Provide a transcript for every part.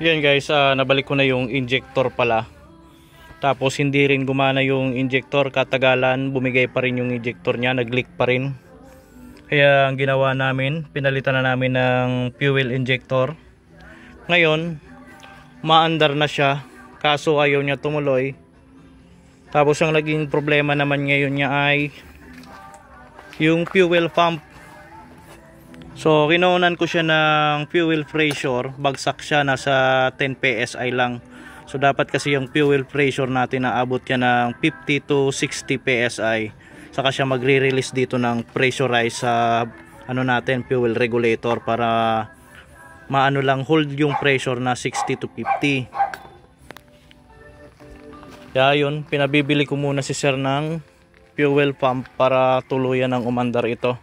Yan guys, nabalik ko na yung injector pala. Tapos hindi rin gumana yung injector, katagalan bumigay pa rin yung injector niya, nag-leak pa rin. Kaya ang ginawa namin, pinalitan na namin ng fuel injector. Ngayon, maandar na siya, kaso ayaw niya tumuloy. Tapos ang naging problema naman ngayon niya ay yung fuel pump. So kinaunan ko siya ng fuel pressure, bagsak siya, nasa 10 PSI lang. So dapat kasi yung fuel pressure natin naabot yan ng 50 to 60 PSI. Saka siya magre-release dito ng pressurize sa natin, fuel regulator, para maano lang, hold yung pressure na 60 to 50. Kaya yun, pinabibili ko muna si sir ng fuel pump para tuluyan ng umandar ito.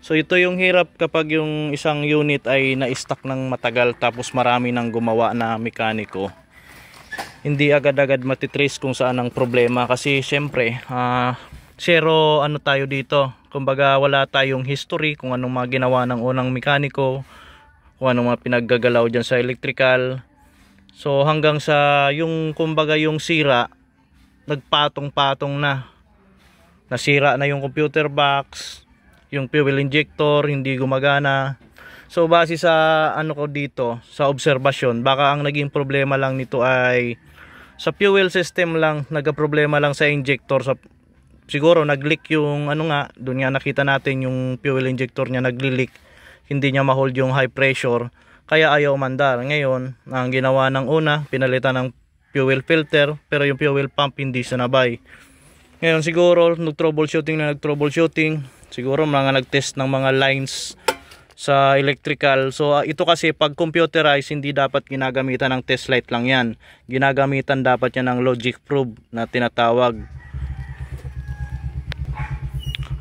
So ito yung hirap kapag yung isang unit ay na-stuck ng matagal tapos marami nang gumawa na mekaniko. Hindi agad-agad matitrace kung saan ang problema kasi syempre zero tayo dito. Kumbaga wala tayong history kung anong mga ginawa ng unang mekaniko, kung anong mga pinaggagalaw dyan sa electrical. So hanggang sa yung kumbaga yung sira, nagpatong-patong na. Nasira na yung computer box, yung fuel injector hindi gumagana. So base sa ko dito, sa obserbasyon, baka ang naging problema lang nito ay sa fuel system lang, nagka-problema lang sa injector. Siguro nag-leak yung doon nga nakita natin yung fuel injector niya nagli-leak. Hindi niya ma-hold yung high pressure, kaya ayaw umandar. Ngayon, ang ginawa ng una, pinalitan ng fuel filter, pero yung fuel pump hindi sinabay. Ngayon siguro nag-troubleshooting, siguro mga nag-test ng mga lines sa electrical. So ito kasi pag computerized, hindi dapat ginagamitan ng test light lang yan. Ginagamitan dapat yan ng logic probe na tinatawag.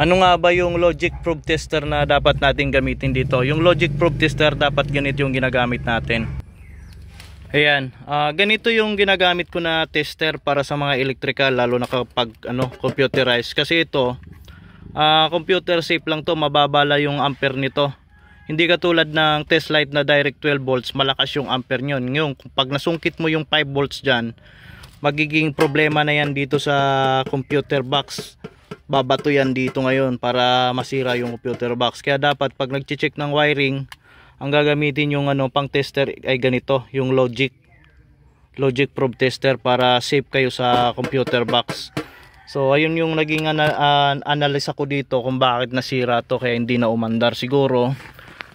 Ano nga ba yung logic probe tester na dapat natin gamitin dito? Yung logic probe tester, dapat ganito yung ginagamit natin. Ayan, ganito yung ginagamit ko na tester para sa mga electrical, lalo na kapag computerized. Kasi ito, computer safe lang to, mababala yung ampere nito. Hindi katulad ng test light na direct 12 volts, malakas yung ampere nyon. Ngayon, pag nasungkit mo yung 5 volts dyan, magiging problema na yan dito sa computer box. Babato yan dito ngayon para masira yung computer box. Kaya dapat pag nag-check ng wiring, ang gagamitin yung pang tester ay ganito, yung logic probe tester, para safe kayo sa computer box. So ayun yung naging analysis ko dito kung bakit nasira to, kaya hindi na umandar. Siguro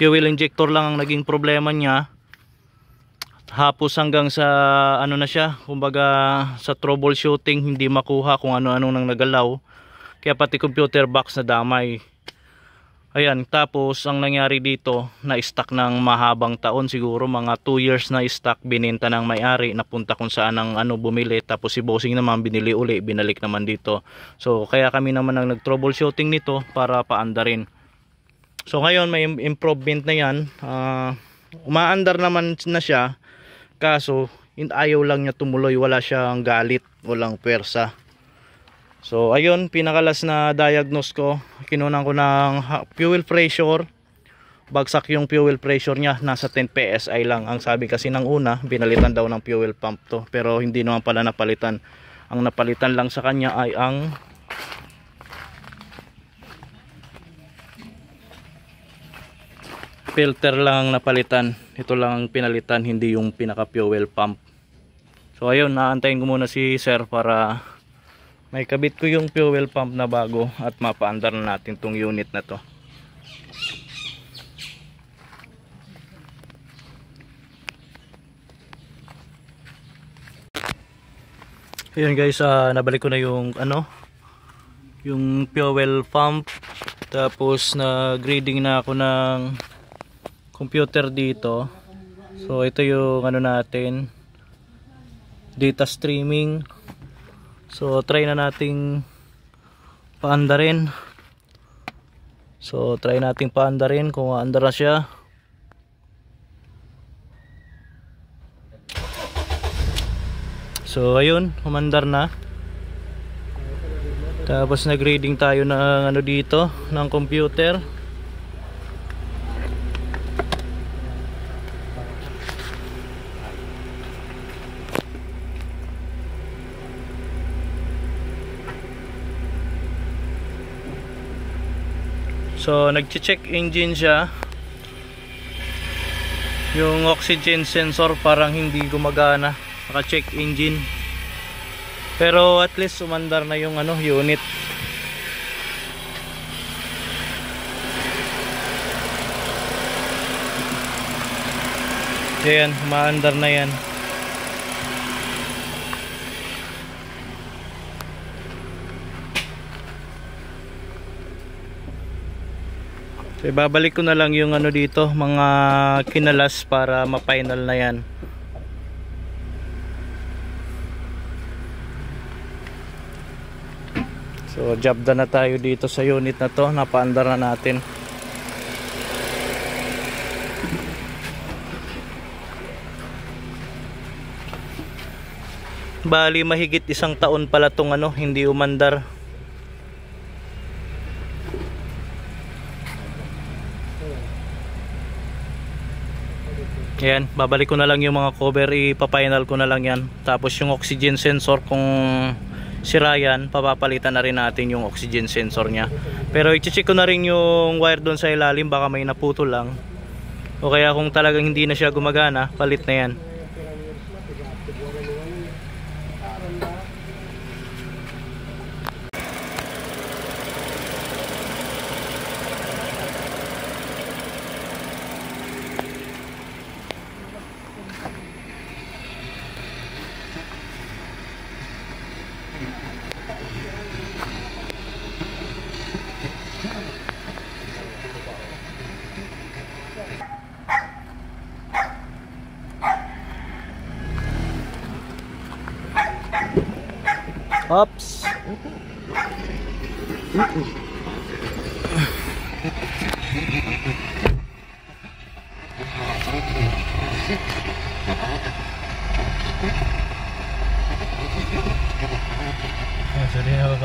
fuel injector lang ang naging problema niya. Hapos hanggang sa na siya, kumbaga sa troubleshooting hindi makuha kung ano-ano nang nagalaw. Kaya pati computer box na damay. Ayan, tapos ang nangyari dito, na-stuck ng mahabang taon, siguro mga 2 years na stuck, bininta ng may-ari, napunta kung saan ang bumili, tapos si bossing naman binili uli, binalik naman dito. So kaya kami naman ang nag-troubleshooting nito para paandarin. So ngayon may improvement na yan, umaandar naman na siya, kaso ayaw lang niya tumuloy, wala siyang galit, walang pwersa. So ayun, pinakalas na diagnose ko, kinunan ko ng fuel pressure, bagsak yung fuel pressure niya, nasa 10 PSI lang. Ang sabi kasi ng una, binalitan daw ng fuel pump to, pero hindi naman pala napalitan. Ang napalitan lang sa kanya ay ang filter lang napalitan. Ito lang ang pinalitan, hindi yung pinaka fuel pump. So ayun, naantayin ko muna si sir para may kabit ko yung fuel pump na bago at mapaandar na natin tong unit na to. Ayun guys, nabalik ko na yung yung fuel pump. Tapos na-grading na ako ng computer dito. So ito yung natin, data streaming. So try na nating paandarin. So try nating paandarin kung aandar na siya. So ayun, umandar na. Tapos nag-reading tayo ng dito, ng computer. So nag-check engine siya. Yung oxygen sensor parang hindi gumagana. Naka-check engine. Pero at least umandar na yung unit. Ayan, umaandar na yan. So, ibabalik ko na lang yung dito, mga kinalas para ma-final na yan. So, job na tayo dito sa unit na to. Napaandar na natin. Bali mahigit 1 taon pala tong hindi umandar. Ayan, babalik ko na lang yung mga cover, ipa-final ko na lang yan. Tapos yung oxygen sensor kung sira yan, papapalitan na rin natin yung oxygen sensor nya. Pero i-check ko na rin yung wire doon sa ilalim, baka may naputol lang. O kaya kung talagang hindi na siya gumagana, palit na yan. Oops. So di na